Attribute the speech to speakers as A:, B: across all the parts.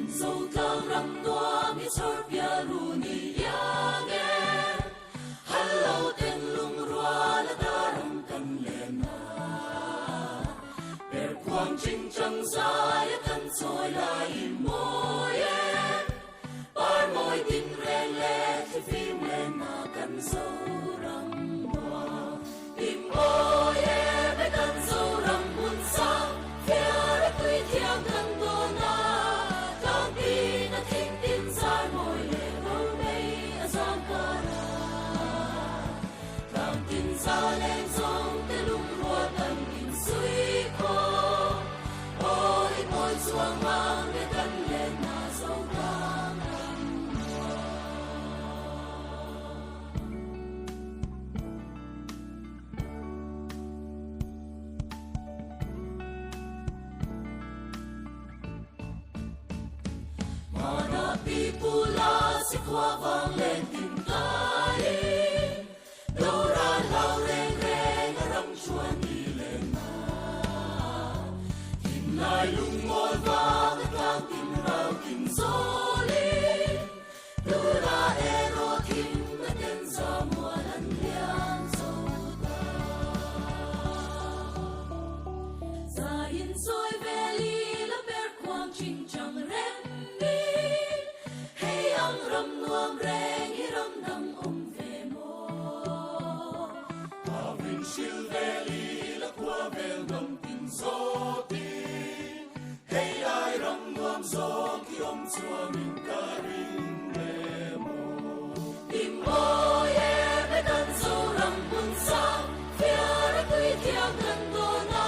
A: dầu tang ram noa mi sor pia runi yange hello ten lung rua la daram kan lena per quang ching chang sai kan soi lai moye par moi tin re le khi phim lên mà kan sâu ram noa im oye be kan sâu ram mun sa phía tuy thiang kan do na tang tin na thing tin sai moi le ro mei azam kana tang tin sa lên song te lung rua tan in sui ko oi moi chuang mang le kan le na sâu tang mana pipula si kwa vang lên tin tai đâu ra lao reng reng răng chuan đi lên na tin lai lung ngồi vang tang tin rau tin zoli đâu ra ero tin na ten za mua lan liang sâu ta za in soi ve li la per quang ching chang rem đi hey ang ram nuam reng hi ram dam ve mo avin shil ve li la kwa vel dam tin zo ti hey ai ram nuam zo ki chuang in ka ring ve mo im oye be kan zo ram bun sa phía tuy thiang kan do na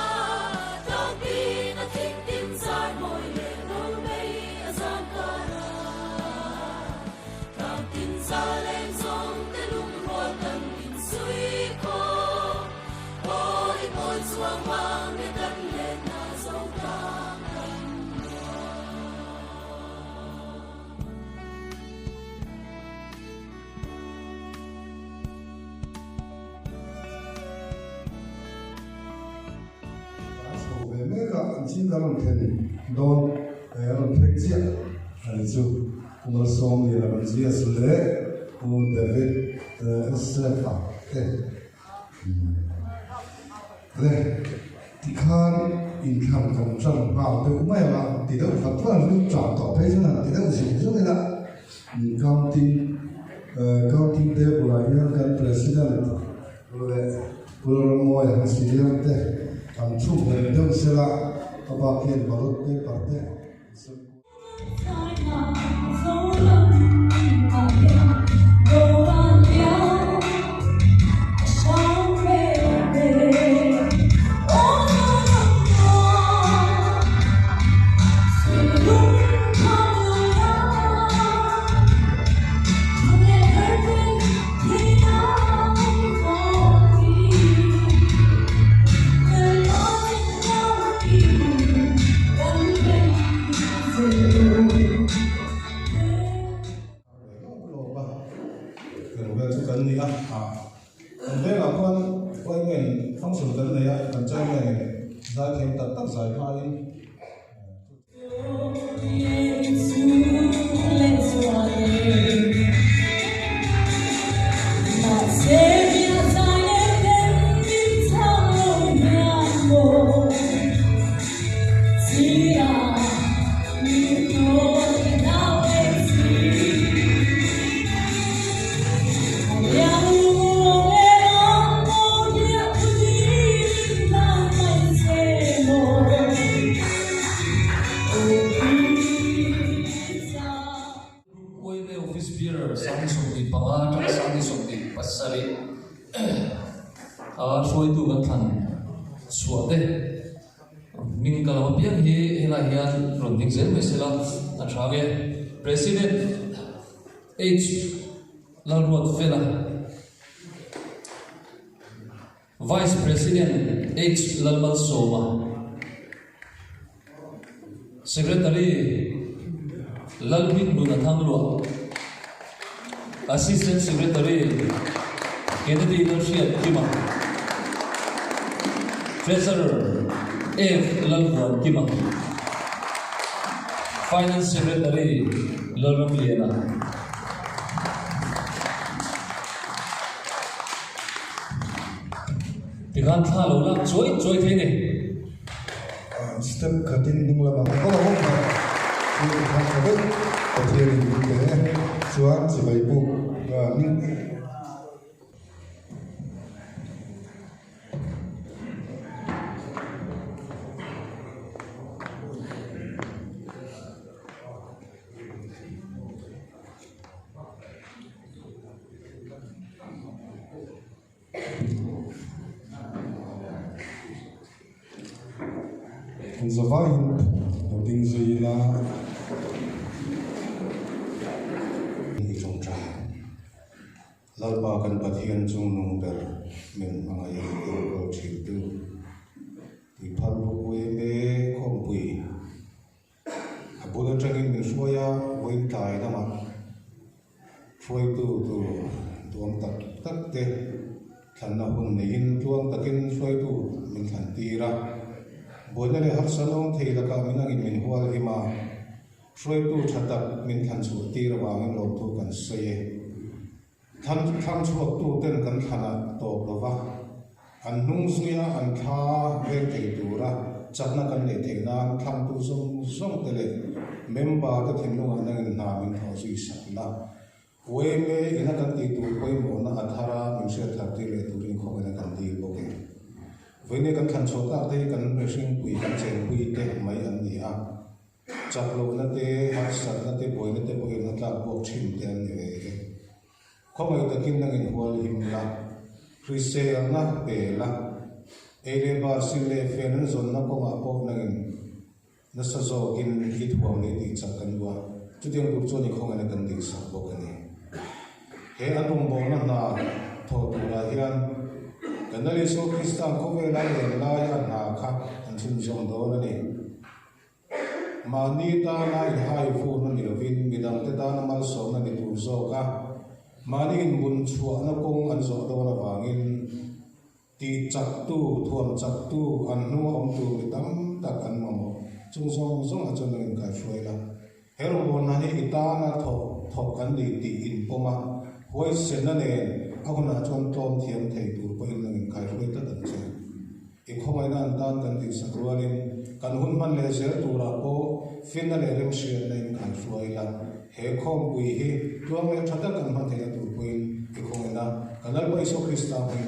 A: tang pi na thing tin sai moi le ro mei azam kana tang tin sa lên song te lung rua tan in sui ko oi moi chuang mang le kan le na zo tang kan
B: về mấy cái chính cái lòng thiện đón cái lòng thiện chia hay chú cũng là song như là bằng chia sẻ cũng David Esther thế đây thì khan in kham công trăng vào tôi cũng may mà thì đâu phải thuần lúc chọn tỏ thấy thế nào thì đâu chỉ rất là counting day của anh kan president rồi rồi moi hàng sĩ làm thế anh chụp hình đâu sẽ là các bạn kiện vào lúc cái parte giải thêm tất giải phai
C: Soi tu kan than suate min kala pian hi hela hian ronding zel me sela a thage president H Lalruat Fela vice president H Lalmal Soma secretary Lalwin Lunathamlua assistant secretary Kennedy Leadership Kima Treasurer F. Lalhuan Kima Finance Secretary Lalram Liena. Tigan tha lo la choi the ne.
B: Step cutting dung la bang ko ho ma ni ha ka be ko the ni ni ke chuan chi bai bu ga min Zawain ding zui la ni rong tra lalpa kan pathian chung nung ber min anga ye ko thil tu ti phal bu we me khom pui abula trangin min soya voin tai da ma foi tu tuam tak te thanna hun nein tuam takin soi tu min than ti ra Bona le har salong thei la ka minang in min hual hima froi tu thatak min than chu ti rawang in lo tu kan saye than chu tu ten kan thana to lova an nung suya an kha ve thei tura chakna kan le thei na tham tu zong tele member da thinnu an na min tho sui sakla we me ina kan ti tu koi mo na athara min se thati le tu rin kho na kan ti bo ke với nên các thành số ta thấy các người sinh quỷ các trẻ quỷ để mấy anh đi à chặt lỗ nó để hạt sạt nó để bồi nó ta buộc chìm tiền như vậy không ai ta kinh năng in hual im la Christian na bể la ere bar sile phèn zon na công áp bốc năng in nó sa zo in hit huang để đi chặt cần qua chút tiền bút cho ni không ai cần đi sạt bốc cái này he anh bông bông na thọ tu la hian Kanali so Krista ko ve la ya na kha an sin jong do na ni mani ta na hai fu na ni vin midang te ta na mal so na ni tu zo ka mani in bun chua na kong an zo do na wangin ti chak tu thuam chak tu an nu om tu tam tak an mo chung zong a chon ngin kai shoi la hero bon na ni ita na tho kan ni ti in poma hoi sen na ne ako na chon tom thiam thei tur po in ngin kai roi ta dan che e khomai na dan kan ti sakrualin kan hun man le zer tura po fin na le rem shir na in kan roi la he khom pui hi tuam le thata kan ma thei tur po in e khomai na kanal pai so Krista po in